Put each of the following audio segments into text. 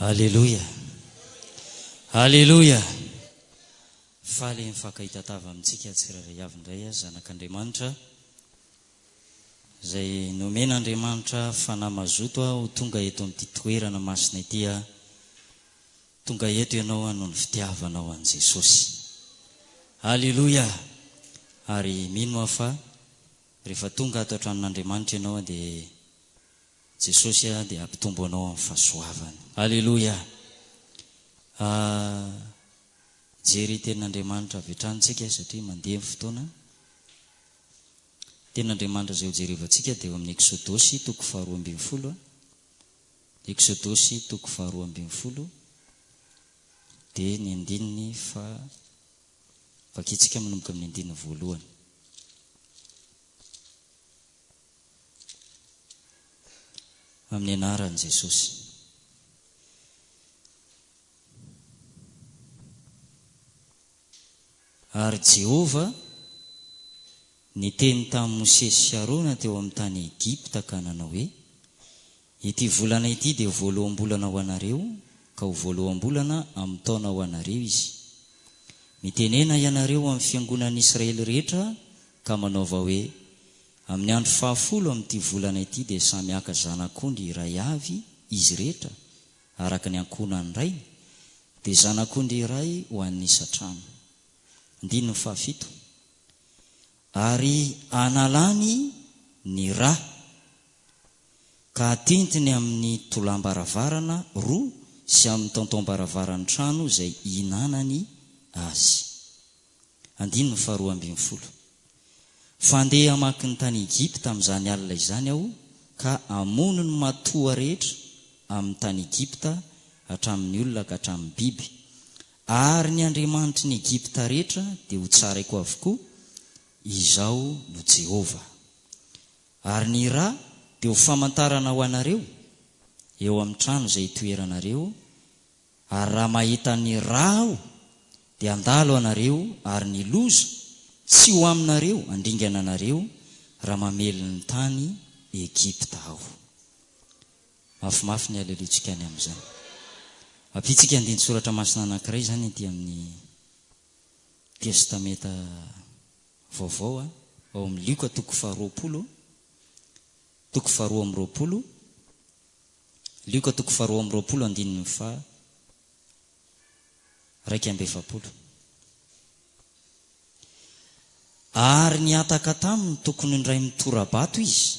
Haleluya. Haleluya. Faly mifakahita-tava amintsika tsirairay avy indray zanak'Andriamanitra izay nomen'Andriamanitra fanahy mazoto ho tonga eto amin'ity toerana masina ity, tonga eto ianao noho ny fitiavanao an' Jesosy. Haleluya. Ary mino aho fa rehefa tonga ato an-tranon'Andriamanitra ianao dia Jesosy dia ampitombo anao amin'ny fahasoavany. Haleluya. Jery tenin'Andriamanitra avy hatranintsika satria mandeha amin'ny fotoana. Tenin'Andriamanitra izay ho jerevantsika dia eo amin'ny Exodosy 2:12. Exodosy 2:12 dia ny andininy vakitsika manomboka amin'ny andininy voalohany. Amin'ny anaran'i Jesosy. Ary Jehova niteny tamin'i Mosesy sy Arona teo amin'ny tany Egipta ka nanao hoe: ity volana ity dia voaloham-bolana ho anareo, ka ho voaloham-bolana amin'ny taona ho anareo izy. Mitenena ianareo amin'ny fiangonan'ny Israely rehetra ka manaova hoe: amin'ny andro 10 amin'ity volana ity dia samy aka zanak'ondry iray avy izy rehetra araka ny ankonany ray, dia zanak'ondry iray ho an'ny isatrano. 7. Ary analany ny rà ka atentiny amin'ny tolam-baravarana 2 sy amin'ny taontaom-baravaran'ny trano izay ihinanany azy. 12. Fandeha hamaky ny tany Egipta amin'izany alina izany aho, ka amono ny matoa rehetra amin'ny tany Egipta, hatramin'ny olona ka hatramin'ny biby. Ary ny Andriamanitry ny Egipta rehetra dia ho tsaraiko avokoa. Izao no Jehova. Ary ny rà dia ho famantarana ho anareo eo amin'ny trano izay itoeranareo. Ary raha mahita ny rà aho dia handalo anareo, ary ny loza tsy ho aminareo handringana anareo raha mamely ny tany Egipta aho. Mafimafy ny alelutsika any amin'izany. Apitsika andiny soratra masina anankiray zany ity amin'ny testamenta vaovao, ao amin'ny Luka 2:20. Luka 2:20 andininy 2:20. Ary niataka taminy tokony indray mitorabato izy,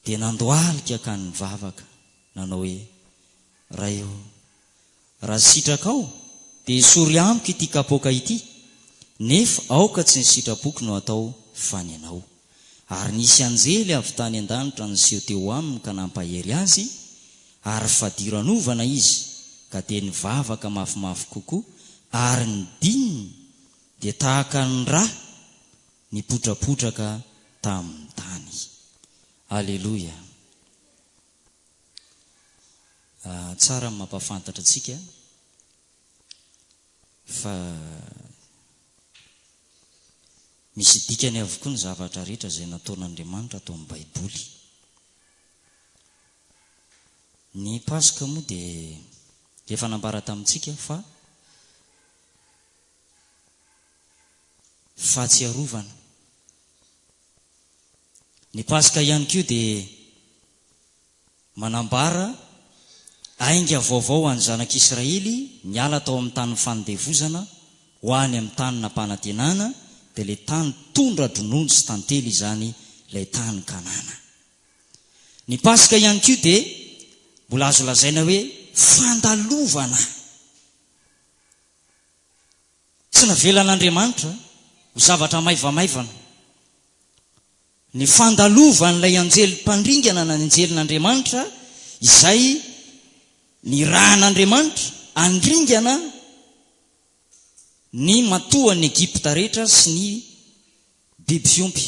dia nandoalika ka nivavaka, nanao hoe: raio, raha sitraka ao dia esory amiko ity kapoaka ity, nefa aoka tsy ny sitrapoko no atao fa ny anao. Ary nisy anjely avy tany an-danitra niseho teo aminy ka nampahery azy, ary fadiran'ovana izy ka dia nivavaka mafimafy kokoa, ary ny dininy dia tahaka ny rà nipotrapotraka tamin'ny tany. Haleluya. Tsara mampafantatra antsika fa misy dikany avokoa ny zavatra rehetra izay nataon'Andriamanitra atao amin'ny Baiboly. Ny Paska moa dia efa nambara tamintsika fa fahatsiarovana. Ny Paska ihany koa dia manambara ainga vaovao any zanak'Israely niala tao amin'ny tany fanodevozana ho any amin'ny tany nampanantenana, dia ilay tany tondra dronono sy tantely izany, ilay tany Kanana. Ny Paska ihany koa dia mbola azo lazaina hoe fandalovana. Tsy navelan'Andriamanitra ho zavatra maivamaivana. Ny fandalovan'ilay anjely mpandringana na anjelin'Andriamanitra izay ny rahan'Andriamanitra andringana ny matoan'ny Egipta rehetra sy ny biby fiompy.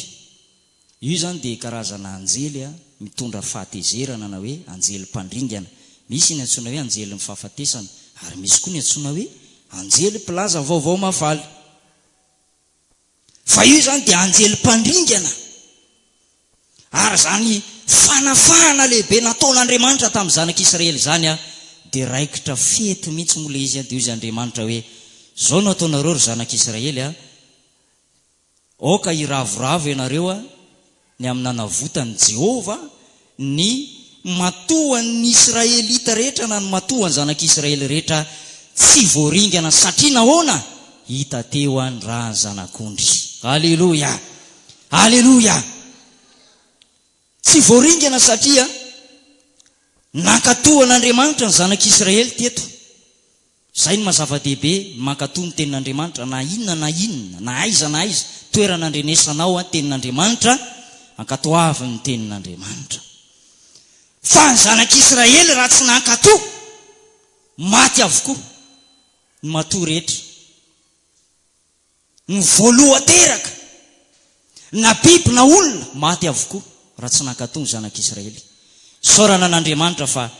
Io zany dia karazana anjely mitondra fahatezerana na hoe anjely mpandringana. Misy ny antsoina hoe anjely mifahafatesana, ary misy koa ny antsoina hoe anjely mpilaza vaovao mafaly. Fa io zany dia anjely mpandringana. Ary zany fanafahana lehibe nataon'Andriamanitra tamin'ny zanak'Israely zany dia raikitra fety mihitsy mola izy dia izy Andriamanitra hoe zao no ataonareo ry zanak'Israely oka iravoravo ianareo ny amin'ny nanavotany Jehova ny matohan'ny Israelita rehetra na ny matohan'ny zanak'Israely rehetra tsy voaringana satria nahoana hita teo any raha ny zanak'ondry. Haleluya, haleluya. Tsy voaringana satria nankatohan'Andriamanitra ny zanak'Israely teto. Zay ny mazava-dehibe mankatoa ny tenin'Andriamanitra na inona na aiza toerana andrenesanao tenin'Andriamanitra ankatoavy ny tenin'Andriamanitra. Fa ny zanak'Israely raha tsy nankatoa maty avokoa ny matoa rehetra, ny voaloha teraka na biby na olona maty avokoa raha tsy nankatoa ny zanak'Israely. Saorana an'Andriamanitra fa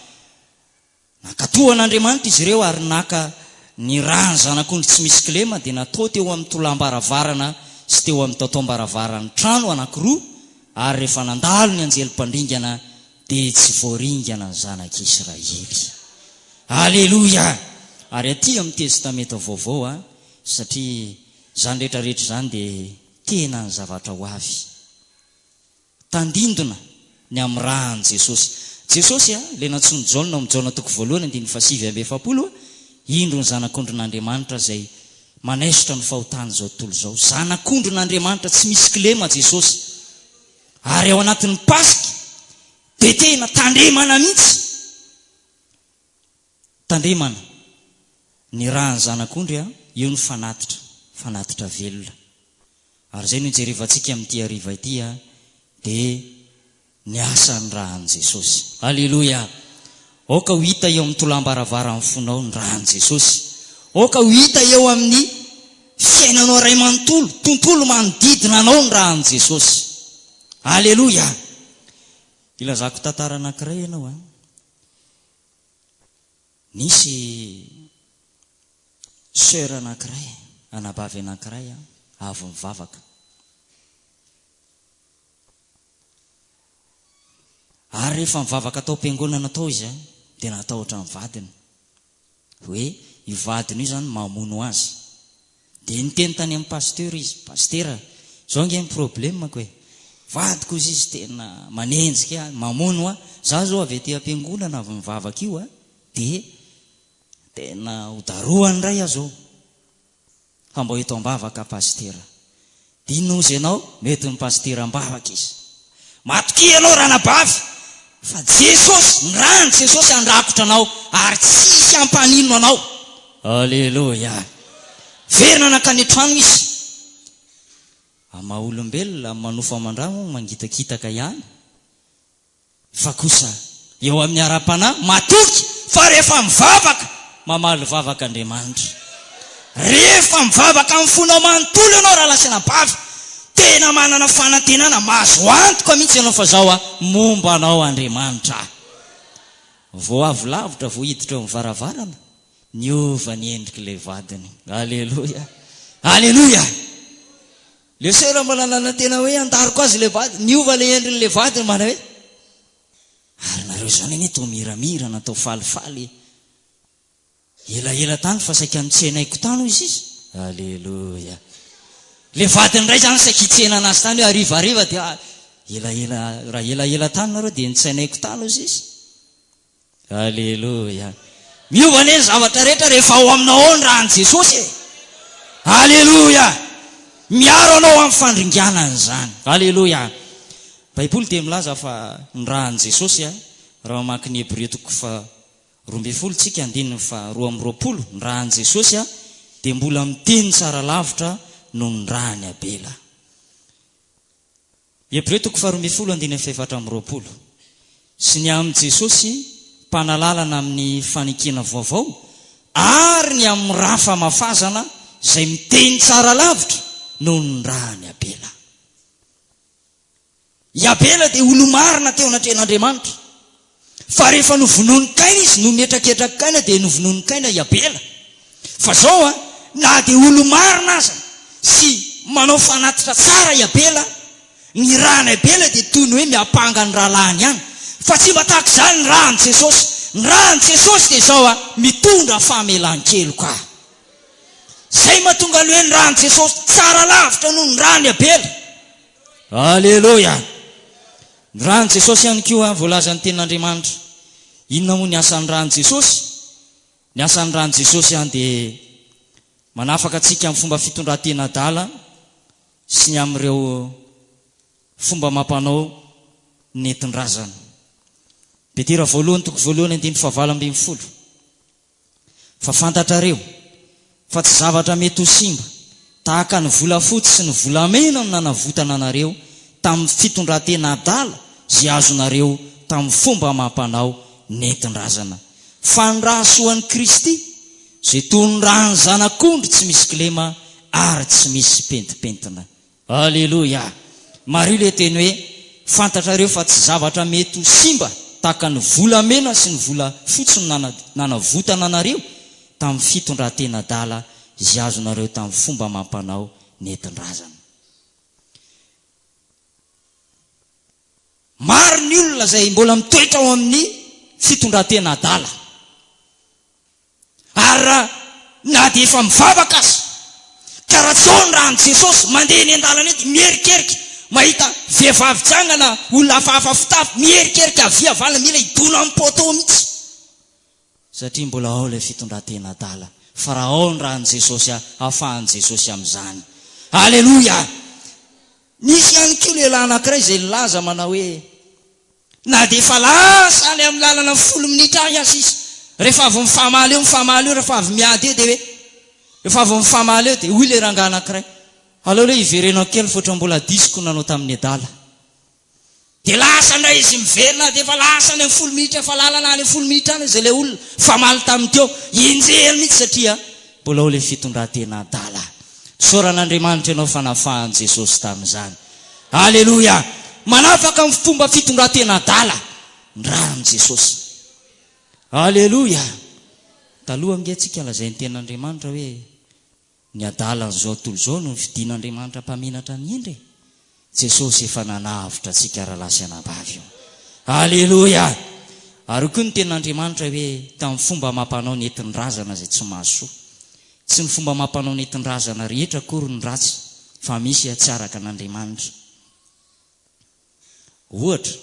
nankatohan'Andriamanitra izy ireo ary naka ny rany zanak'ondry tsy misy kilema dia natao teo amin'ny tolam-baravarana sy teo amin'ny taotam-baravarany trano anankiroa ary rehefa nandalo ny anjelim-pandringana dia tsy voaringana ny zanak'Israely. Haleluya. Ary aty amin'ny testamenta vaovao satria zany rehetrarehetra zany dia tena ny zavatra ho avy tandindona ny amin'ny rahan'i Jesosy le natsony Jaona amin'ny Jaona toko 1:7-7 indro ny zanak'ondrin'Andriamanitra zay manesitra ny fahotany zao tontolo zao. Zanak'ondrin'Andriamanitra tsy misy kilema Jesosy ary ao anatin'ny Pasika dia tena tandremana mihitsy, tandremana ny rahan'ny zanak'ondry io ny fanatitra velona. Ary zay no jerevantsika amin'ity hariva ity dia ny asan'ny rahan'i Jesosy. Haleluya. Oka ho hita eo amin'ny tolam-baravarany fonao ny rahan'i Jesosy. Oka ho hita eo amin'ny fiainanao ray manontolo, tontolo manodidina anao ny rahan'i Jesosy. Haleluya. Ilazako tantara anankiray ianao nisy sœur anankiray, anabavy anankiray avy mivavaka. Ary rehefa mivavaka tao am-piangonana tao izy dia natahotra ny vadiny hoe io vadiny io zany mamono azy. Dia niteny tany amin'ny pasteur izy, pastera zao nge ny problemako vadiko izy tena manenjika mamono za zao avy aty am-piangonana avy mivavaka io dia tena hodaroany ray zao fa mba eto ambavaka pastera. Dia inona ozy ianao? Mety ny pastera ambavaka izy. Matoki ianao ranabavy fa Jesosy, ny rany Jesosy andrakotra anao ary tsisy ampanino anao. Haleluya. Verina nakany an-trano izy. Ama olombelona manofa aman-drano mangitakitaka ihany. Fa kosa eo amin'ny ara-panahy matoky fa rehefa mivavaka mamaly vavaka Andriamanitra. Rehefa mivavaka amin'ny fonao manontolo ianao raha lasana bavy, tena manana fanantenana mahazo antoka mihitsy ianao fa zao momba anao Andriamanitra. Vao avy lavitra vao hiditra eo amin'ny varavarana niova ny endrik'ilay vadiny. Haleluya, haleluya. Le sœur mbola tena hoe andariko azy le vadiny, niova le endrin'le vadiny mana hoe ary nareo zany anie tao miramira natao falifaly elaela tany fa saika nitsenaiko tany izy. Haleluya. Le vadiny ray zany saika hitsena anazy tany hoe arivariva dia raha elaela tany nareo dia nitsenaiko tany izy. Haleluya. Miova ny zavatra rehetra rehefa ao aminao ny rahan'i Jesosy. Haleluya. Miaro anao amin'ny fandringanany zany. Haleluya. Baiboly dia milaza fa ny rahan'i Jesosy raha mamaky ny Hebreo toko 12 tsika 2:20 ny rahan'i Jesosy dia mbola miteny tsara lavitra no ny rahany Abela. Hebreo toko 12:4 sy ny amin'ny Jesosy mpanalalana amin'ny fanekena vaovao ary ny amin'ny raha famafazana izay miteny tsara lavitra no ny rahany Abela. I Abela dia olo marina teo anatrehan'Andriamanitra fa rehefa novonoiny kaina izy no nietraketraky kaina dia novonoiny kaina i Abela. Fa zao na dia olo marina aza sy manao fanatitra tsara i Abela, ny rahany Abela dia toy ny hoe miapanga ny rahalahiny ihany. Fa tsy mba tahaka izany ny rahan'i Jesosy. ny rany Jesosy dia zao mitondra famelan-keloka. Zay mahatonga ny hoe ny rany Jesosy tsara lavitra noho ny rany Abela. Aleluia. Ny rany Jesosy ihany koa voalazan'ny tenin'Andriamanitra. Inona moa ny asan'ny rany Jesosy? Ny asan'ny rany Jesosy dia manafaka antsika amin'ny fomba fitondran-tena adala sy ny amin'ireo fomba mampanao nentin-drazana. Petera voalohany toko voalohany 9:20. Fa fantatrareo fa tsy zavatra mety ho simba tahaka ny volafotsy sy ny volamena no nanavotana anareo tamin'ny fitondran-tena adala zay azonareo tamin'ny fomba mampanao nentin-drazana. Fa ny rahasoan'i Kristy zay toy ny rany zanak'ondry tsy misy kilema ary tsy misy pentipentina. Aleluia. Mario le teny hoe fantatrareo fa tsy zavatra mety ho simba tahaka ny volamena sy ny volafotsy no nanavotana anareo tamin'ny fitondran-tena adala zay azonareo tamin'ny fomba mampanao nentin-drazana. Maro ny olona zay mbola mitoetra ao amin'ny fitondran-tena adala. Ary na dia efa mivavaka azy, karaha zao ny rany Jesosy mandeha eny an-dalana ety mierikerika mahita vehivavy jangana olona hafahafa fitafy mierikerika avia vala mila idona amin'ny poto mihitsy. Satria mbola ao ilay fitondran-tena adala. Fa raha ao ny rany Jesosy ahafahan'i Jesosy amin'izany. Aleluia. Nisy ihany koa lehilahy anankiray izay nilaza manao hoe na dia efa lasa any amin'ny lalana 10 minitra any azy izy. Rehefa avy mifamaly eo, rehefa avy miady eo dia hoe rehefa avy mifamaly eo dia hoy le rangahy anankiray, aleo le iverenao kely foatra mbola disiko nanao tamin'ny adala. Dia lasa ndray izy miverina dia efa lasa any amin'ny 10 minitra, efa lalana any amin'ny 10 minitra any izay le olona famaly tamin'ny teo injely mihitsy satria mbola ao le fitondran-tena adala. Soran'Andriamanitra ianao fanafahan'i Jesosy tamin'izany. Aleluia. Manafaka amin'ny fomba fitondran-tena adala ny rany Jesosy. Aleluia. Taloha nge tsika lazain'ny ten'Andriamanitra hoe ny adala n'izao tontolo izao no fidin'Andriamanitra mpamenatra ny endre. Jesosy efa nanavitra antsika rahalasy anabavy io. Aleluia. Ary koa ny ten'Andriamanitra hoe tamin'ny fomba mampanao nentin-drazana zay tsy mahasoa. Tsy ny fomba mampanao nentin-drazana rehetra akory ny ratsy, fa misy atsaraka an'Andriamanitra. Ohatra,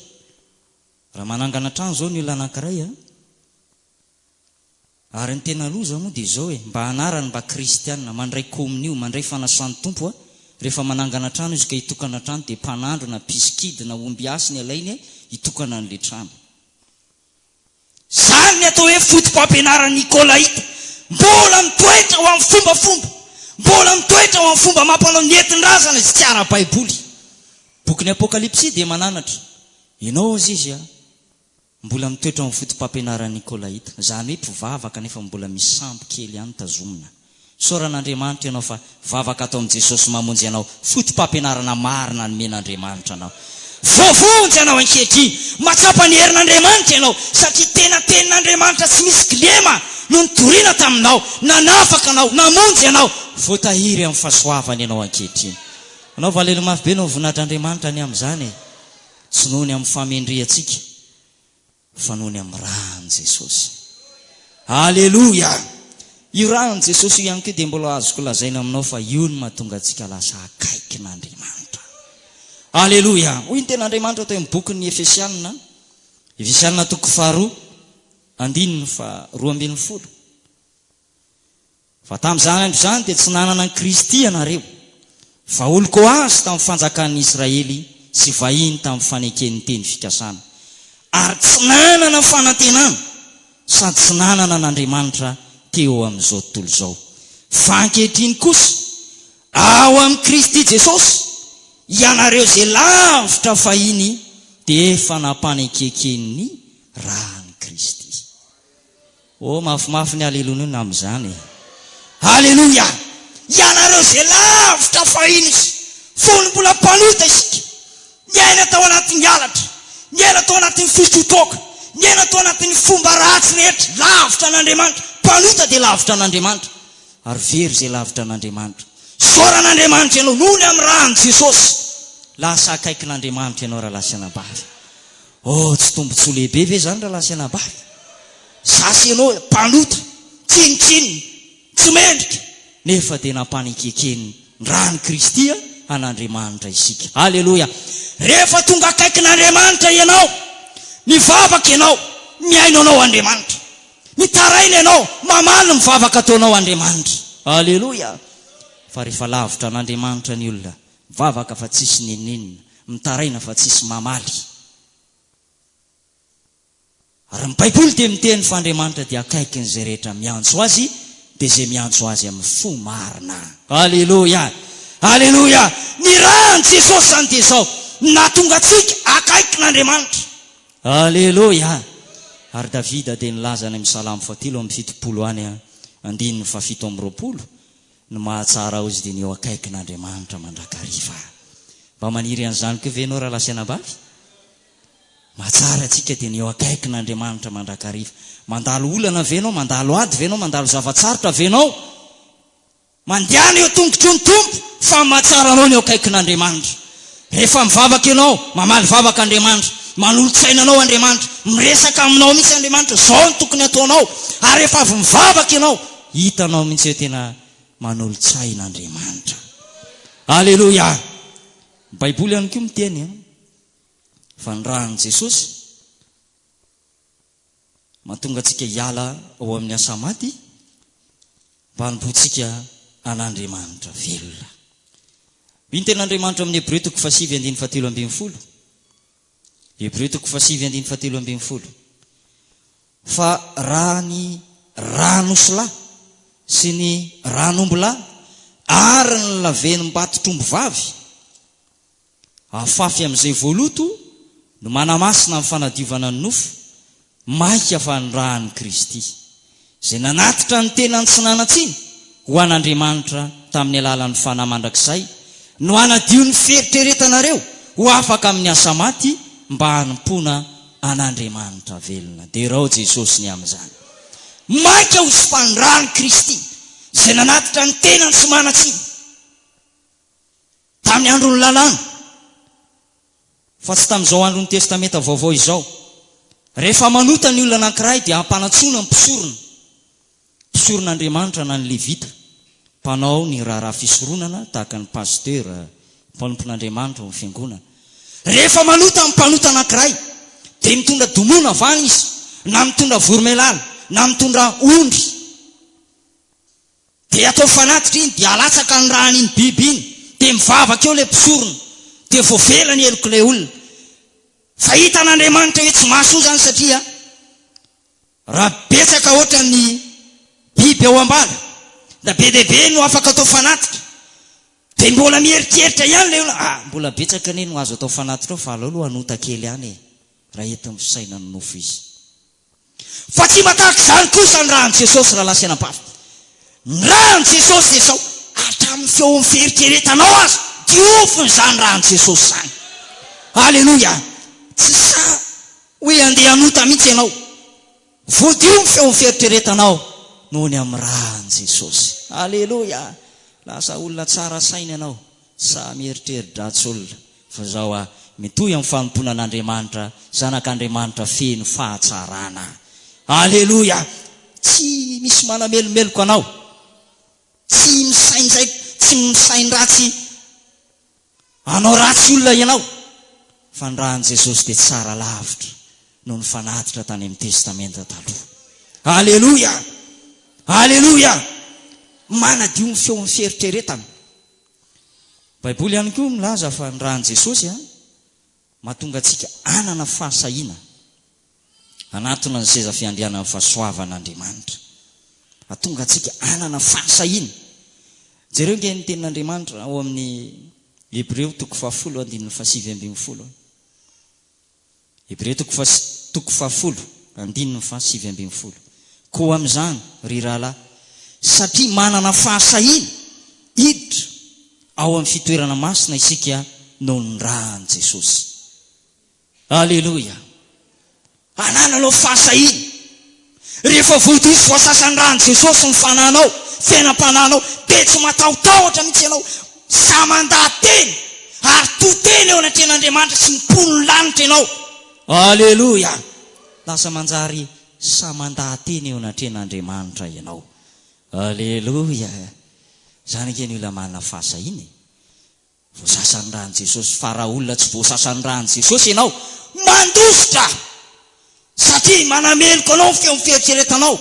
raha manangana trano zao ny olona anankiray ary ny tena loza moa dia izao hoe mba hanarany mba kristianina mandray kominio, mandray fanasan'ny tompo rehefa manangana trano izy ka hitokana trano dia mpanandro na piskidy na omby asy ny alainy hitokana an'le trano. Zany ny atao hoe fotom-pampianarana Nikolaita. Mbola mitoetra ho amin'ny fombafomba, mbola mitoetra ho amin'ny fomba mampanao nentin-drazana izy tsy ara-baiboly. Bokin'ny Apokalipsy dia mananatra, ianao azy izy mbola mitoetra ho amin'ny fotom-pampianarana Nikolaita. Zany hoe mpivavaka nefa mbola misy sambo kely ihany tazomina. Soran'Andriamanitra ianao fa vavaka atao amin'i Jesosy mamonjy ianao fotom-pampianarana marina nomen'Andriamanitra anao. Voavonjy ianao ankehitriny, matsapa ny herin'Andriamanitra ianao satria tena tenin'Andriamanitra tsy misy kilema no nitoriana taminao, nanafaka anao, namonjy ianao, voatahiry amin'ny fahasoavany ianao ankehitriny. Anao valelo mafy be no voninatr'Andriamanitra ny amin'izany, tsy noho ny amin'ny famendrehantsika fa noho ny amin'ny rany Jesosy. Aleluia. Io rany Jesosy io ihany koa dia mbola azoko lazaina aminao fa io no mahatonga antsika lasa akaikin'Andriamanitra. Aleluia. Hoy ny ten'Andriamanitra tao amin'ny bokin'ny Efesianina, Efesianina toko 4:2-12. Fa tamin'izany andro izany dia tsy nanana ny Kristy ianareo, fa oloko azy tamin'ny fanjakan'ny Israely sy vahiny tamin'ny faneken'ny teny fikasana. Ary tsy nanana fanantenana sady tsy nanana n'Andriamanitra teo amin'izao tontolo izao. Fa ankehitriny kosa ao amin'ny Kristy Jesosy ianareo zay lavitra fahiny dia efa nampanekeken'ny rany Kristy. Mafimafy ny alelonia amin'izany. Aleluia. Ianareo zay lavitra fahiny izy, fony mbola mpanota isika, miaina tao anatin'ny alatra, miaina tao anatin'ny fisotroaka, miaina tao anatin'ny fomba ratsy rehetra, lavitra an'Andriamanitra. Mpanota dia lavitra an'Andriamanitra, ary very zay lavitra an'Andriamanitra. Soran'Andriamanitra ianao noho ny amin'ny rany Jesosy, lasa akaikin'Andriamanitra ianao raha lasy anabavy. Tsy tombontsoa lehibe ve zany raha lasy anabavy? gasy ianao mpanota tsinitsiny tsy mendrika nefa tena mpanikekeny rany Kristy an'Andriamanitra isika. Haleloya. Rehefa tonga akaikin'Andriamanitra ianao, mivavaka ianao, miaino anao Andriamanitra, mitaraina ianao, mamaly mivavaka ataonao Andriamanitra. Haleloya. Fa rehefa lavitra an'Andriamanitra ny olona, mivavaka fa tsisy ninninina, mitaraina fa tsisy mamaly. Ary ny Baiboly dia miteny fa Andriamanitra dia akaikin' izay rehetra miantso azy, dia izay miantso azy amin'ny fo marina. Haleloya. Haleloya. Ny rahan'i Jesosy zany dia izao, nahatonga antsika akaikin'Andriamanitra. Haleloya. Ary Davida dia nilaza any amin'ny Salamo 47 any 1:7 ny mahatsara azy dia ny eo akaikin'Andriamanitra mandrakariva. Mba maniry an'izany koa ve ianao raha lasanabavy? Mahatsara antsika dia ny eo akaikin'Andriamanitra mandrakariva. Mandalo olana ve ianao, mandalo ady ve ianao, mandalo zavatsarotra ve ianao, mandehana eo tongotry ny tompo, fa mahatsara anao ny eo akaikin'Andriamanitra. Rehefa mivavaka ianao, mamaly vavaka Andriamanitra, manolotsaina anao Andriamanitra, miresaka aminao mihitsy Andriamanitra, zao ny tokony ataonao. Ary rehefa avy mivavaka ianao, hitanao mihitsy hoe tena manolotsaina Andriamanitra. Haleloya. Baiboly ihany koa miteny fa ny rahan'i Jesosy mahatonga antsika hiala ao amin'ny asa maty, mba hanompoantsika an'Andriamanitra velona. Iny ten'Andriamanitra amin'ny Hebreo 7:17. Hebreo 7:17. Fa raha ny ranosolahy sy ny ranombola ary ny laveny mbatitrombo vavy afafy amin'izay voaloto no manamasina amin'ny fanadiovana ny nofo, maika fa ny rahan'i Kristy izay nanatitra ny tena ny tsy nanatsiny ho an'Andriamanitra tamin'ny alalan'ny fanahy mandrakizay, no hanadio ny fieritreretanareo ho afaka amin'ny asa maty, mba hanompona an'Andriamanitra velona. Dia rao Jesosy ny amin'izany. Maika ho sy fa ny rahan'i Kristy izay nanatitra ny tena ny tsy manatsiny tamin'ny andro ny lalàna, fa tsy tamin'izao andro ny testamenta vaovao izao. Rehefa manota ny olona anankiray dia hampanatsona ny mpisoron'Andriamanitra na ny Levita, mpanao ny raharaha fisoronana tahaka ny pasteur, mpanompon'Andriamanitra ny fiangonana. Rehefa manota ny mpanota anankiray dia mitondra domona vany izy, na mitondra voromailala, na mitondra ondry, dia atao fanatitra iny, dia alatsaka ny rahan'iny biby iny, dia mivavaka eo ilay mpisorona, dia voavela ny eloko ilay olona. Fa hita n'Andriamanitra hoe tsy mahasoa zany, satria raha betsaka ohatra ny biby ao ambala, da be dehibe no afaka atao fanatitra, dia mbola mieritreritra ihany ilay olona, mbola betsaka anie no azo atao fanatitra ao, fa aleo hanota kely ihany raha ento misaina ny nofo izy. Fa tsy matahaka izany kosa ny rahan'i Jesosy raha lasanabavy. Ny rahan'i Jesosy dia izao, hatramin'ny feo amin'ny fieritreretanao azy diofony zany rahan'i Jesosy zany. Haleloya. Tsy sa hoe andeha hanota mihitsy ianao, voadio ny feo amin'ny fieritreretanao noho ny amin'ny rahan'i Jesosy. Haleloya. Lasa olona tsara saina ianao, sa mieritreri-dratsy olona, fa zao mitohy amin'ny fanompoana an'Andriamanitra, zanak'Andriamanitra feno fahatsarana. Haleloya. Tsy misy manamelomeloko anao, tsy misainjaiko, tsy misain-dratsy anao ratsy olona ianao, fa ny rahan'i Jesosy dia tsara lavitra noho ny fanatitra tany amin'ny testamenta taloha. Haleloya. Haleloya. Manadio ny feo amin'ny fieritreretana. Baiboly ihany koa milaza fa ny rahan'i Jesosy mahatonga antsika anana fahasahiana anatona ny seza fiandrianan'ny fahasoavan'Andriamanitra. Mahatonga antsika anana fahasahiana. Jereo nge ny tenin'Andriamanitra ao amin'ny Hebreo 10:7. Hebreo 10:7. Koa amin'izany ry rahalahy, satria manana fahasahiana hiditra ao amin'ny fitoerana masina isika noho ny rahan'i Jesosy. Haleloya. Anananao fahasahiana. Rehefa voadio sy voasasa ny rahan'i Jesosy ny fananao, fiainam-pananao, dia tsy matahotahotra mihitsy ianao, sa mandahateny ary toteny eo anatrehan'Andriamanitra sy mipono ny lanitra ianao. Haleloya. Lasa manjary samandahateny eo anatren'Andriamanitra ianao. Aleloia. Zany ke ny olona manana fahasahina. Voasasany rano Jesosy, fa raha olona tsy voasasany rano Jesosy ianao, mandositra. Satria manameloko anao feo ny fieritreretanao.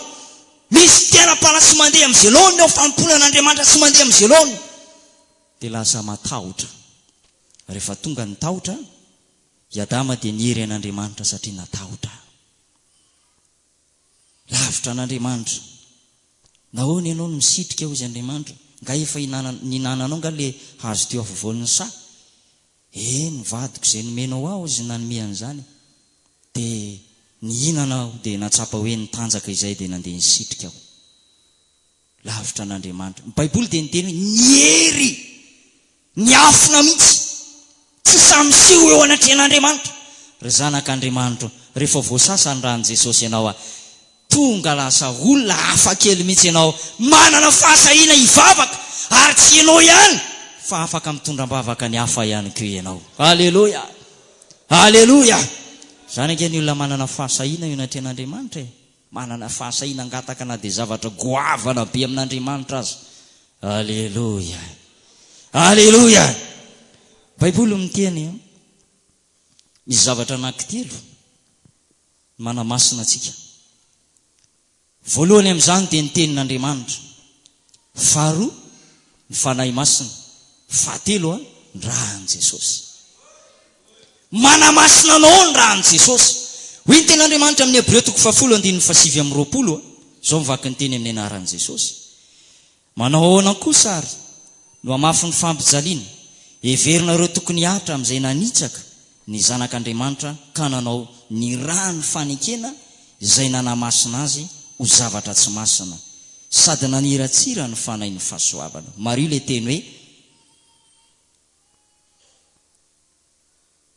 Misy tenapana tsy mandeha amin'izay laoniny ao, famponan'Andriamanitra tsy mandeha amin'izay laoniny. Dia lasa matahotra. Rehefa tonga ny tahotra, i Adama dia nihery an'Andriamanitra satria natahotra. Lavitra an'Andriamanitra. Nahoana ianao no misitrika hozy Andriamanitra? Nga efa ninananao nga le hazo teo afovoan'ny saha. Ny vadiko izay nomenao aho izy nanome an'izany. Dia nihinana aho dia natsapa hoe nitanjaka izay dia nandeha nisitrika aho. Lavitra an'Andriamanitra. Ny Baiboly dia niteny hoe nihery, niafina mihitsy, tsy samyseho eo anatrehan'Andriamanitra. Ry zanak'Andriamanitra, rehefa voasasa ny rano Jesosy ianao, tonga lasa olona hafa kely mihitsy ianao, manana fahasahina hivavaka, ary tsy ianao ihany fa afaka mitondram-bavaka ny hafa ihany koa ianao. Aleloia, aleloia. Zany ange ny olona manana fahasahina eo anatrehan'Andriamanitra, manana fahasahina angataka na dia zavatra goavana be amin'Andriamanitra azy. Aleloia, aleloia. Baiboly miteny misy zavatra anankitelo manamasina antsika. Voalohany amin'izany dia ny tenin'Andriamanitra, faharoa ny fanahy masina, fahatelo ny rahan'i Jesosy. Manamasina anao ny rahan'i Jesosy. Hoy ny tenin'Andriamanitra amin'ny Hebreo 7:7-20, zao mivaky ny teny amin'ny anaran'i Jesosy. Manao ahoana kosa ary no hamafy ny fampijaliana, heverinareo tokony hatra amin'izay nanitsaka ny zanak'Andriamanitra ka nanao ny rano fanekena izay nanamasina azy ho zavatra tsy masina, sady naniratsira ny fanahy ny fahasoavana. Mario le teny hoe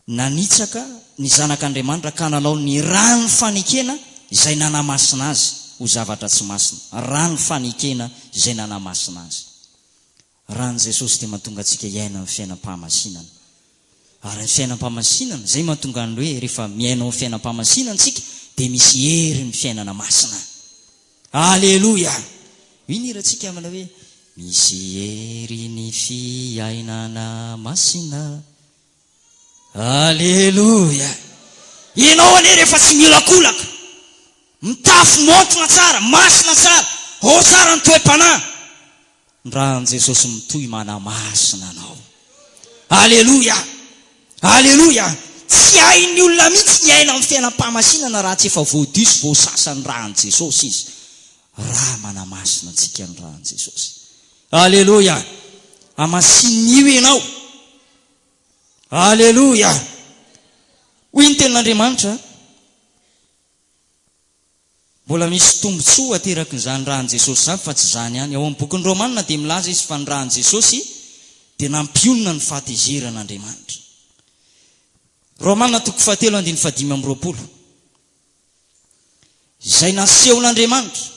nanitsaka ny zanak'Andriamanitra ka nanao ny rano fanekena izay nanamasina azy ho zavatra tsy masina. Rano fanekena izay nanamasina azy. Rahan'i Jesosy dia mahatonga antsika hiaina amin'ny fiainam-pahamasinana. Ary ny fiainam-pahamasinana zay mahatonga ny hoe rehefa miaina amin'ny fiainam-pahamasinana antsika dia misy hery ny fiainana masina. Aleloia. Iny irantsika amina hoe misy hery ny fiainana masina. Aleloia. Ianao ane rehefa tsy miolakolaka, mitafy montona tsara, masina tsara, ao tsara ny toe-panahy, ny rahan'i Jesosy mitohy manamasina anao. Aleloia, aleloia. Tsy hain'ny olona mihitsy ny aina amin'ny fiainam-pahamasinana raha tsy efa voadiso voasasa ny rahan'i Jesosy izy. Raha manamasina antsika ny rahan'i Jesosy. Aleloia. Amasin'io ianao. Aleloia. Hoy ny tenin'Andriamanitra, mbola misy tombontsoa ateraky n'izany rahan'i Jesosy zany, fa tsy zany ihany. Ao amin'ny bokin'ny Romanina dia milaza izy fa ny rahan'i Jesosy dia nampionona ny fahatezeran'Andriamanitra. Romanina 7:5-20, izay nasehon'Andriamanitra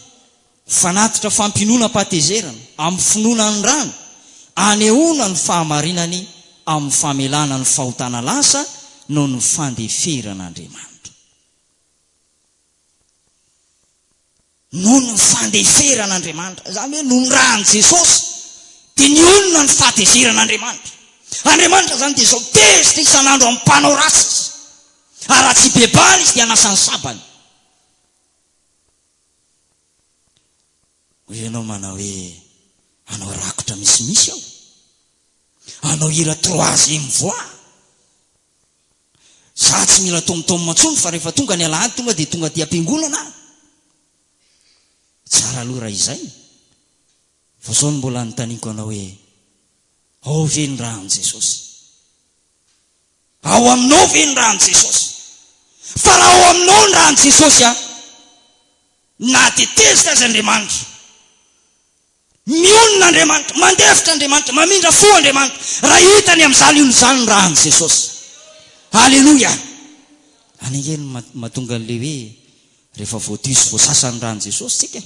fanatitra fampinoana-pahatezerana amin'ny finoana ny rano, anehoana ny fahamarinany amin'ny famelana ny fahotana lasa noho ny fandeferan'Andriamanitra. Noho ny fandeferan'Andriamanitra, zany hoe noho ny rahan'i Jesosy dia nionona ny fahatezeran'Andriamanitra. Andriamanitra zany dia zao tezitra isan'andro amin'ny mpanao ratsy izy, ary raha tsy bebany izy dia anasany sabany. Ianao manao hoe anao rakotra misimisy aho, anao hira 3e mivoa, za tsy mila tombotombo matsony fa rehefa tonga ny alahady tonga dia tonga ty am-piangonana. Tsara aloha raha izay, fa zao ny mbola notaniako anao hoe ao ve ny rahan'i Jesosy? Ao aminao ve ny rahan'i Jesosy? Fa raha ao aminao ny rahan'i Jesosy na dia tezitra azy Andriamanitra, mionona Andriamanitra, mandefitra Andriamanitra, mamindra fo Andriamanitra, raha hitany amin'izany io zany ny rahan'i Jesosy. Aleloia. Anengeny mahatonga an'le hoe rehefa voadiso voasasa ny rahan'i Jesosy tsika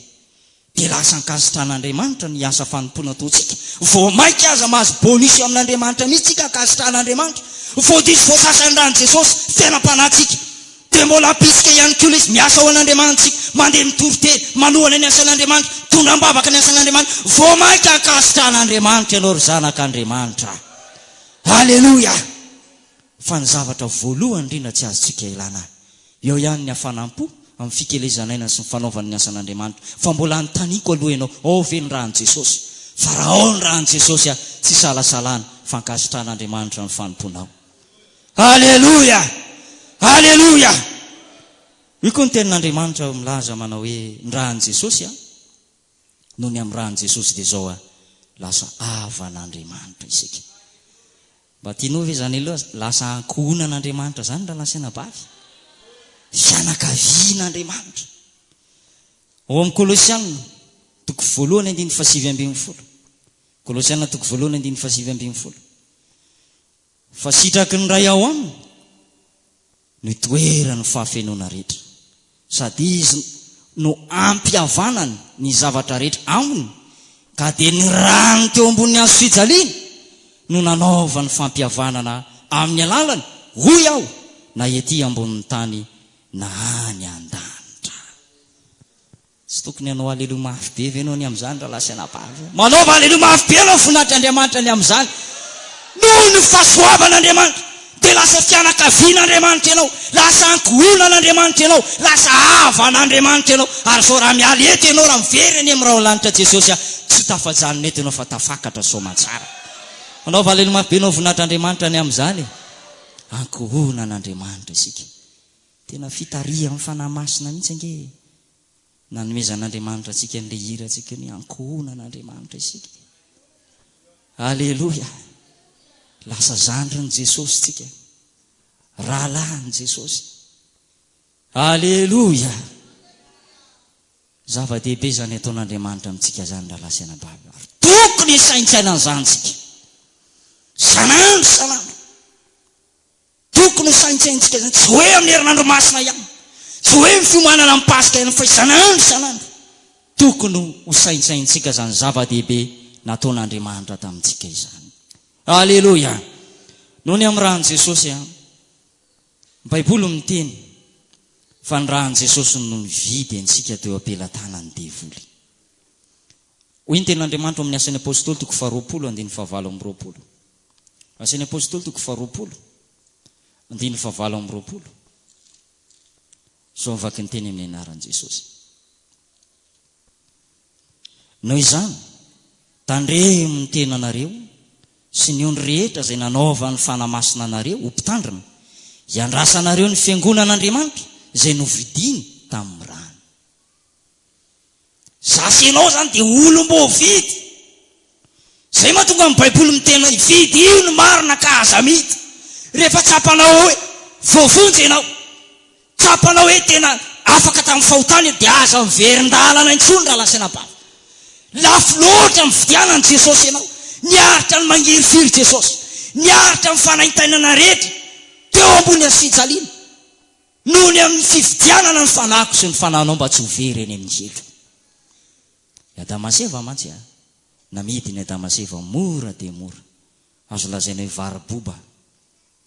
dia lasa ankasitrahan'Andriamanitra ny asa fanompoana ataontsika. Vao maika aza mahazo bonisy amin'Andriamanitra mihitsy tsika ankasitrahan'Andriamanitra. Voadiso voasasa ny rahan'i Jesosy fiainam-panahintsika dia mbola ampisika ihany koa izy miasa ao an'Andriamanitra, mandeha mitory-teny, manohana ny asan'Andriamanitra, tondram-bavaka ny asan'Andriamanitra, voamaika akasitran'Andriamanitra ianao ry zanak'Andriamanitra. Haleloia! Fa ny zavatra voalohany indrindra tsy azontsika ilana, eo ihany ny hafanampo amin'ny fikelezanaina sy ny fanaovany ny asan'Andriamanitra. Fa mbola anontaniako aloha ianao, ao ve ny rahan'i Jesosy? Fa raha ao ny rahan'i Jesosy tsy salasalana fa ankasitran'Andriamanitra ny fanomponao. Haleloia! Haleloia! Io koa ny tenin'Andriamanitra milaza manao hoe ny rahan'i Jesosy noho ny amin'ny rahan'i Jesosy dia zao lasa avan'Andriamanitra isika. Mba tianao ve zany aloha lasa ankohonan'Andriamanitra zany raha lasaina bavy? Fianakavian'Andriamanitra. Ao amin'ny Kolosiana toko voalohany 1:7-10. Kolosiana toko voalohany 1:7-10. Fa sitraky ny ray ao aminy no itoerany fahafenoana rehetra, sady izy no ampihavanany ny zavatra rehetra aminy, ka dia ny rano teo ambony hazo fijaliana no nanaova ny fampihavanana amin'ny alalany hoy aho na ety ambonin'ny tany na any an-danitra. Tsy tokony hanao aleloha mafy be ve ianao ny amin'izany raha lasa anabavy? Manaova aleloha mafy be ianao voninahitry'Andriamanitra ny amin'izany noho ny fahasoavan'Andriamanitra, dia lasa fianakavian'Andriamanitra ianao, lasa ankohonan'Andriamanitra ianao, lasa avan'Andriamanitra ianao. Ary zao raha mialy eto ianao, raha mivery any amin'ny raolanitra Jesosy tsy tafajanona eto ianao fa tafakatra soamantsara. Manaova aleloha mafy be ianao voninahitry'Andriamanitra ny amin'izany, ankohonan'Andriamanitra isika. Tena fitariha amin'ny fanahy masina mihitsy ange nanomezan'Andriamanitra antsika an'le hira antsika ny ankohonan'Andriamanitra isika. Haleloia! Lasa zandrin'i Jesosy tsika, rahalahin'i Jesosy. Haleloia! Zava-dehibe zany ataon'Andriamanitra amintsika zany raha lasa anabavy. Tokony saintsaina an'izany tsika, sanandro tokony saintsaintsika zany, tsy hoe amin'ny herinandro masina ihany, tsy hoe ny fiomanana amin'ny Pasika ihany, fa isanandro tokony ho saintsaintsika zany zava-dehibe nataon'Andriamanitra tamintsika izany. Haleloia! Noho ny amin'ny rahan'i Jesosy Baiboly miteny fa ny rahan'i Jesosy no nividy antsika teo ampelantanan'ny devoly. Hoy ny tenin'Andriamanitra amin'ny asan'ny apôstôly toko 20:7-20. Asan'ny apôstôly toko 20:7-20. So mivaky ny teny amin'ny anaran'i Jesosy. Noho izany tandremo ny tenanareo sy ny ondry rehetra izay nanaova ny fanamasina anareo ho mpitandrina, hiandrasanareo ny fiangonan'Andriamanitra izay novidiny tamin'ny rano. Zasy ianao zany dia olom-bo vidy. Zay mahatonga amin'ny Baiboly miteny hoe vidy io ny marina ka aza mity. Rehefa tsapanao hoe voavonjy ianao, tsapanao hoe tena afaka tamin'ny fahotana dia aza miverin-dalana intsony raha lasa anabavy. Lafo loatra amin'ny fidianan'i Jesosy ianao, niaritra ny mangirifiry Jesosy, niaritra ny fanaintainana rehetra teo ambony asijaliana noho ny amin'ny fividianana ny fanahiko sy ny fanahinao mba tsy ho very eny amin'ny elo. I Adamaseva mantsy namidy ny Adamaseva mora dia mora, azo lazaina hoe variboba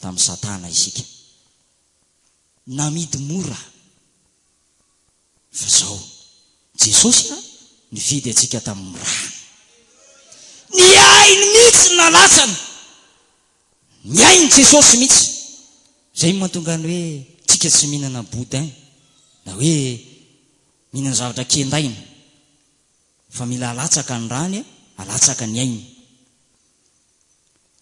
tamin'ny Satana isika, namidy mora. Fa zao Jesosy nividy antsika tamin'ny rano, ny ainy mihitsy nalatsana, ny ainy Jesosy mihitsy. Zay mahatonga ny hoe tsika tsy mihinana boudin na hoe mihinana zavatra kendaina, fa mila alatsaka ny rany, alatsaka ny ainy.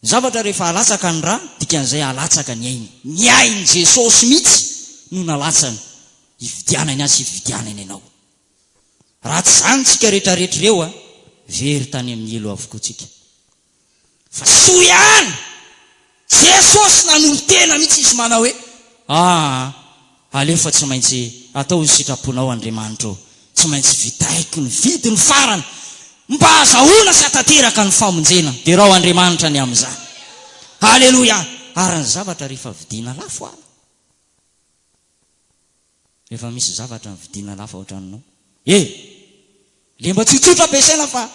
Ny zavatra rehefa alatsaka ny rà dikan'izay alatsaka ny ainy. Ny ainy Jesosy mihitsy no nalatsana hividianany azy, hividianany ianao. Raha tsy zany tsika rehetrarehetra ireo very tany amin'ny elo avokoa tsika. Fa soa ihany Jesosy nanolo-tena mihitsy izy manao hoe alefa tsy maintsy atao ny sitraponao Andriamanitra, tsy maintsy vitaiko ny vidy ny farany mba azahoana sy atateraka ny famonjena. Dia rao Andriamanitra ny amin'izany. Haleloia! Ary ny zavatra rehefa vidiana lafo rehefa misy zavatra vidiana lafo ohatranao, le mba tsotsotra ampiasaina fa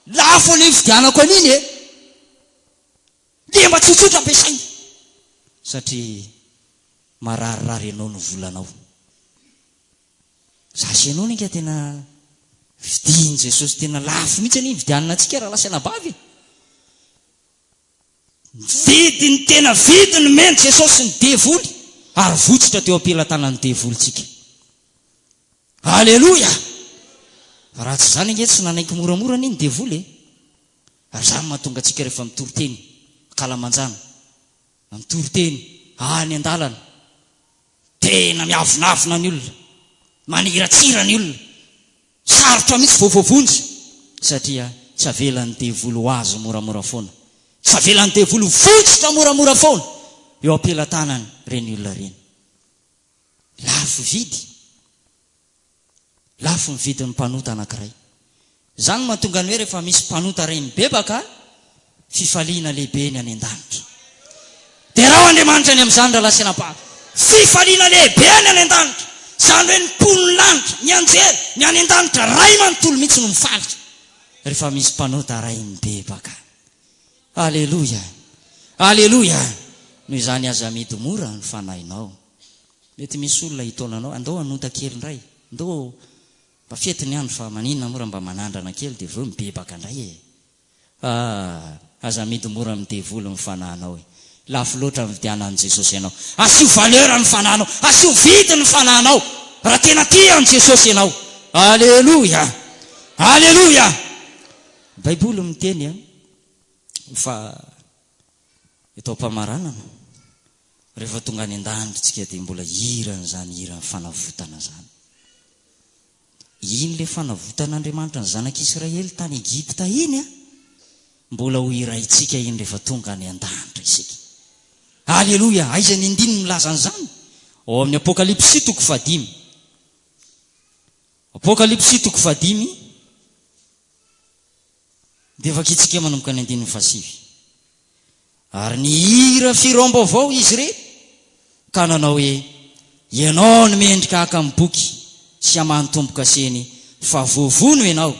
lafo ny vidianako an'iny le mba tsotsotra ampiasaina. Satria mararirary anao ny volanao. Zasy ianao nika tena vidiany Jesosy tena lafo mihitsy any vidianina antsika raha lasaina bavy. Vidiny tena vidiny meny Jesosy ny devoly ary votsitra teo am-pelantanany devolitsika. Aleloia. Raha tsy zany nge tsy nanaiky moramora ny devoly ary zany mahatonga antsika rehefa mitory-teny kalamanjana mitory-teny any an-dalana tena miavonavona ny olona, maniratsira ny olona, sarotra mihitsy voavovonjy satria tsy avelan'ny devoly ho azo moramora foana, tsy avelan'ny devoly votsitra moramora foana eo am-pelantanany reny olona reny. Lafo vidy, lafo ny vidin'ny mpanota anankiray. Zany mahatonga ny hoe rehefa misy mpanota ray mibebaka fifaliana lehibe ny any an-danitra. Dia raha Andriamanitra ny amin'izany raha lasenam-pavy, fifaliana lehibe ny any an-danitra. Zany hoe ny pon'ny lanitra, ny anjery, ny any an-danitra ray manontolo mihitsy no mifalitra rehefa misy mpanota ray mibebaka. Aleluia, aleluia. Noho izany aza mety mora ny fanahinao. Mety misy olona hitonanao, andao hanota kely indray, andao mba fetiny ihany fa maninona mora mba manandrana kely dia veo mibebaka indray e. Aza mety mora midevoly ny fanahinao e. Lafo loatra ny vidianan'i Jesosy ianao. Asio valeur ny fanahinao, asio vidy ny fanahinao raha tena tian'i Jesosy ianao. Aleluia, aleluia. Baiboly miteny fa eto am-pamaranana rehefa tonga any an-danitra tsika dia mbola hiran'izany hiran'ny fanavotana zany. Iny le fanavotan'Andriamanitra ny zanak'Israely tany Egypta iny mbola ho iraitsika iny rehefa tonga any an-danitra isika. Aleluia. Aiza ny andiny milaza an'izany? Ao amin'ny Apokalipsy 3:5. Apokalipsy 3:5 dia vakitsika manomboka ny 5. Ary ny hira firam-baovao izy re ka nanao hoe ianao no mendrika haka amin'ny boky sy amanotomboka seny fa voavono ianao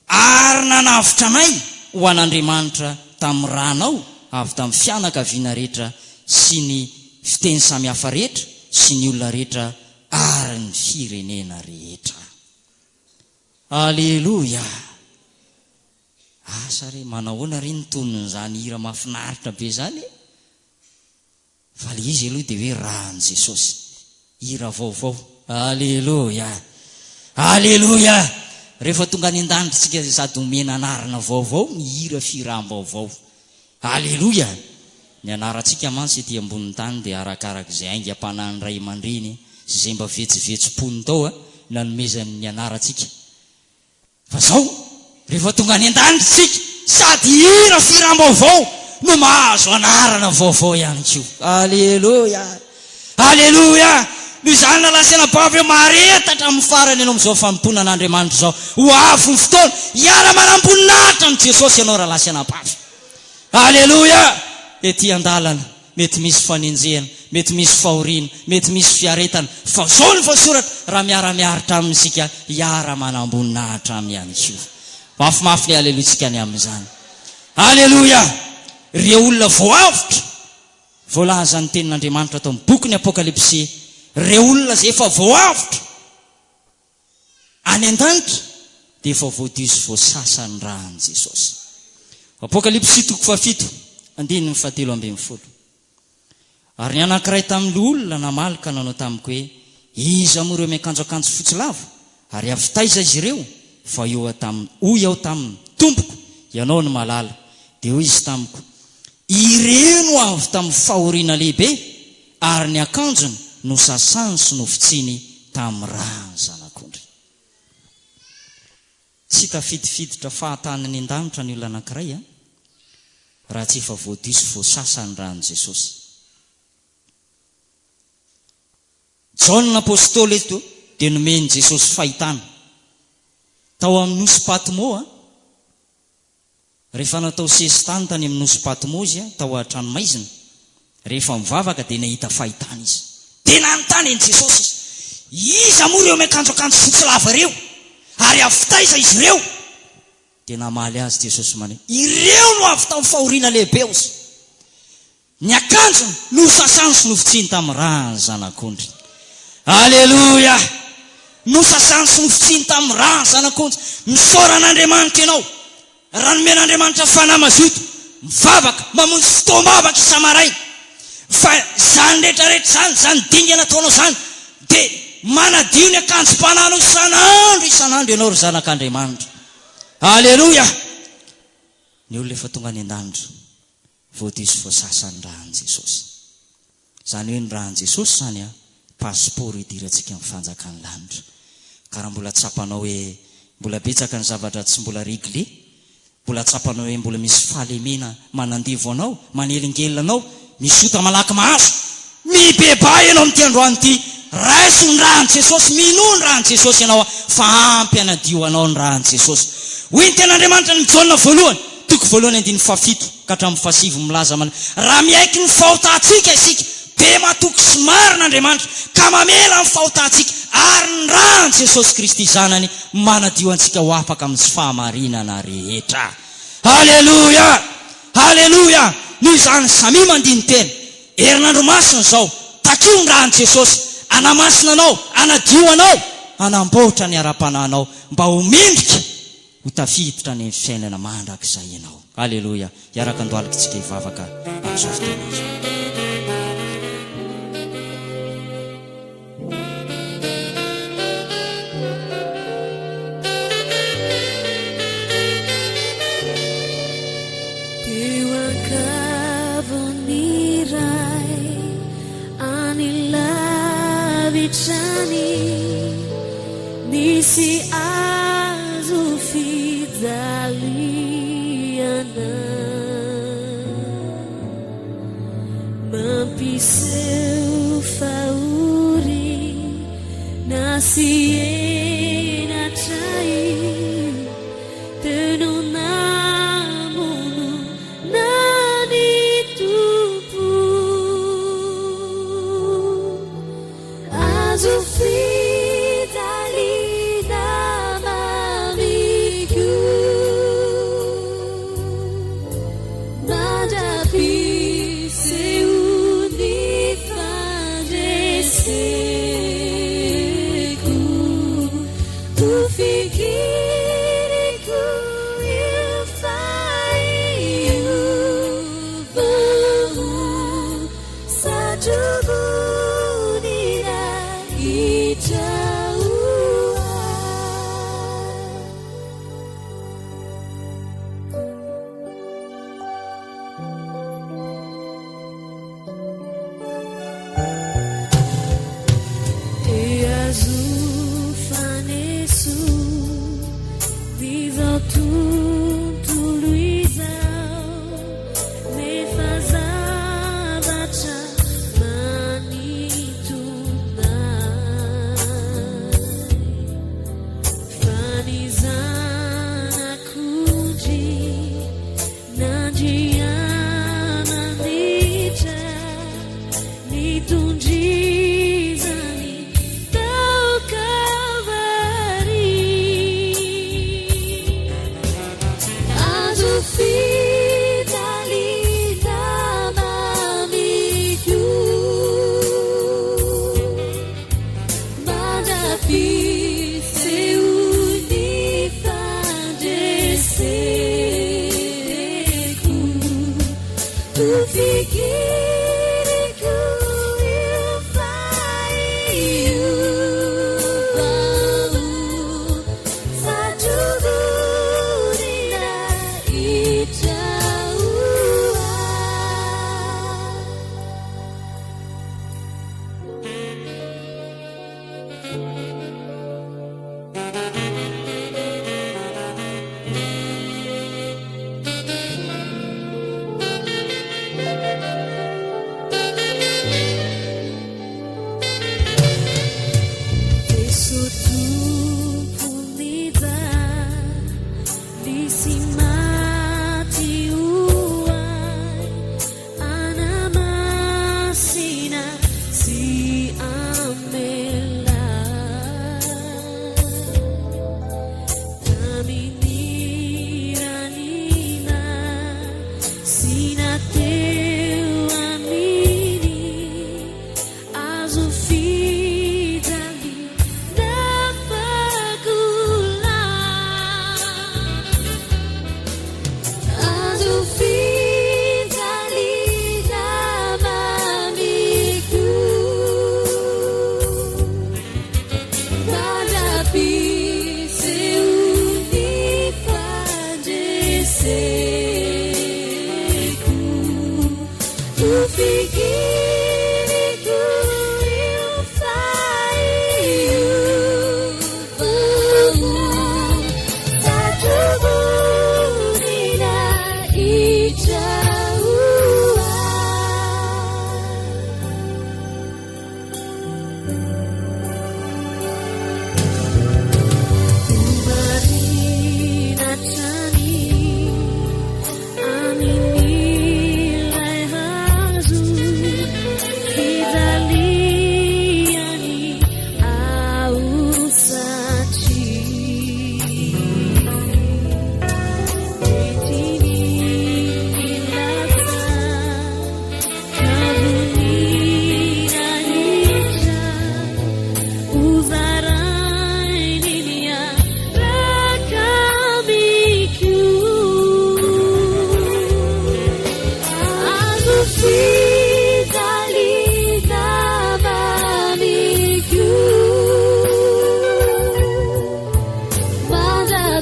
ary nanavitra anay ho an'Andriamanitra tamin'ny ranao avy tamin'ny fianakaviana rehetra sy ny fiteny samihafa rehetra sy ny olona rehetra ary ny firenena rehetra. Aleluia. Sary manahoana ry ny tonon'izany hira mahafinaritra be zany fa le izy aloha dia hoe rahan'i Jesosy, hira vaovao. Aleluia, aleluia. Rehefa tonga any an-danitra tsika sady omena anarana vaovao ny hira firam-baovao. Aleluia. Ny anarantsika mantsy ety ambonin'ny tany dia arakarak'izay aingam-panahin'ny ray aman-dreny sy izay mba vetsevetsom-pony tao nanomezan'ny anarantsika. Fa zao rehefa tonga any an-danitra tsika sady hira firam-baovao no mahazo anarana vaovao ihany koa. Aleluia, aleluia. Noho izany nalasaina-bavy maharetatra amin'ny farany ianao amin'izao fanompoana an'Andriamanitra izao. Ho avy ny fotoana hiara manam-boninahitra amin'ny Jesosy ianao raha lasaina-bavy. Aleluia. Ety an-dalana mety misy fanenjehana, mety misy fahoriana, mety misy fiaretana, fa zao ny voasoratra raha miara-miaritra amintsika hiara manam-boninahitra amin'ny ihany koa. Mafimafy ny aleluia tsika ny amin'izany. Aleluia. Ireo olona voavitra voalaza ny tenin'Andriamanitra atao amin'ny boky Apokalipsy, ireo olona izay efa voavitra any an-danitra dia efa voadiso voasasany rahan'i Jesosy. Apokalipsy 7:7. Ary ny anankiray tamin'ny olona namaly ka nanao tamiko hoe iza moa ireo miakanjo akanjo fotsy lava ary avy taiza izy ireo fa hoy aho tamin'ny tompoko ianao no malala. Dia hoy izy tamiko ireo no avy tamin'ny fahoriana lehibe ary ny akanjony no sasany sy nofitsiny tamin'ny rany zanak'ondry. Tsy tafidifiditra fahatanany an-danitra ny olona anankiray raha tsy efa voadiso voasasany rahan'i Jesosy. Jaona apôstôly eto dia nomeny Jesosy fahitana tao amin'ny nosy Patmo. Rehefa natao sesy tany tany amin'ny nosy Patmo izy tao an-tranomaizina, rehefa mivavaka dia nahita fahitana izy. Dia nanontany an'i Jesosy iza moa ireo miakanjoakanjo fotsy lava ireo ary avy taiza izy ireo? Dia namaly azy Jesosy manao ireo no avy tamin'ny fahoriana lehibe ozy. ny akanjony no sasany sy nofotsiny tamin'ny rany zanak'ondry. Aleloia! No sasany sy nofotsiny tamin'ny rany zanak'ondry. Misoran'Andriamanitra ianao, raha nomen'Andriamanitra fanamazoto, mivavaka mamonjy fotoam-bavaka isamaray. Fa zany rehetrarehetra zany dingana ataonao zany dia manadio ny akanjom-pananao isan'andro ianao ry zanak'Andriamanitra. Aleloia! Ny olona efa tonga any an-danitra voadiso voasasany rahan'i Jesosy. Zany hoe ny rahan'i Jesosy zany pasiporo idirantsika amin'ny fanjakan'ny lanitra. Ka raha mbola tsapanao hoe mbola betsaka ny zavatra tsy mbola réglé, mbola tsapanao hoe mbola misy fahalemena manandevo anao, manelingelina anao, misy ota malaky mahazo, mibeba ianao amin'ity androany ity. Raiso ny rahan'i Jesosy, mino ny rahan'i Jesosy ianao fa ampy anadio anao ny rahan'i Jesosy. Hoy ny ten'Andriamanitra ny Jaona voalohany, toko voalohany andiny fafito ka hatramin'ny fasivo milaza mana. Raha miaiky ny fahotantsika isika dia matoky sy marin'Andriamanitra ka mamela amin'ny fahotantsika ary ny rahan'i Jesosy Kristy zanany manadio antsika ho afaka amin'ny fahamarinana rehetra. Aleluia! Aleluia! Noho izany samy mandiny tena herinandro masina zao, takio ny rahan'i Jesosy, anamasina anao, anadio anao, anamboatra ny ara-panahinao mba ho mendrika ho tafiditra ny fiainana mandrakizay ianao. Aleluia! Iaraka andohalika tsika hivavaka amin'izao fotoana izao. Nisi azo fijaliana mampiseu fauri nasiena trai tenonamunu nani tupu azo se unir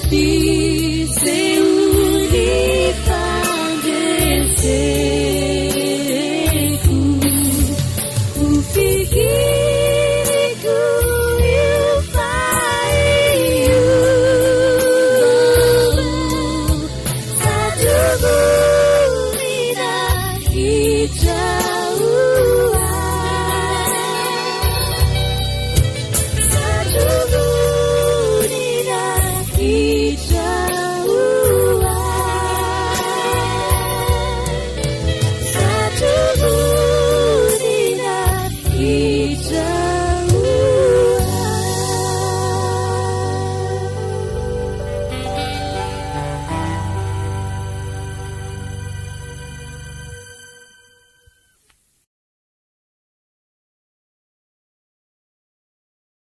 Di